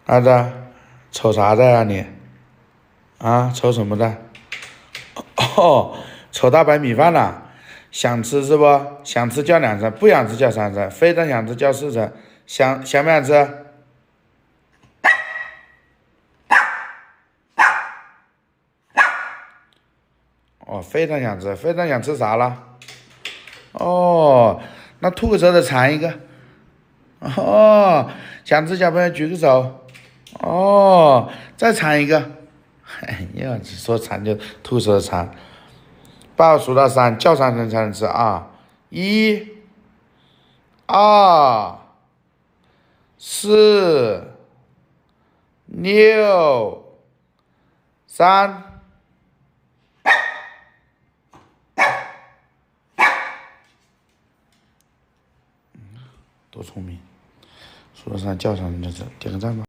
儿子，瞅啥的呀你？啊，瞅什么的？哦，瞅大白米饭了。想吃是不？想吃叫2声，不想吃叫3声，非常想吃叫4声。想不想吃？哦，非常想吃，非常想吃啥了？哦，那吐个舌头馋一个。哦，想吃小朋友举个手。哦，再馋一个。哎呀，说馋就吐舌馋。爸爸数到3，叫3声才能吃啊！1、2、4、6、3。多聪明！数到3叫3声就吃，点个赞吧。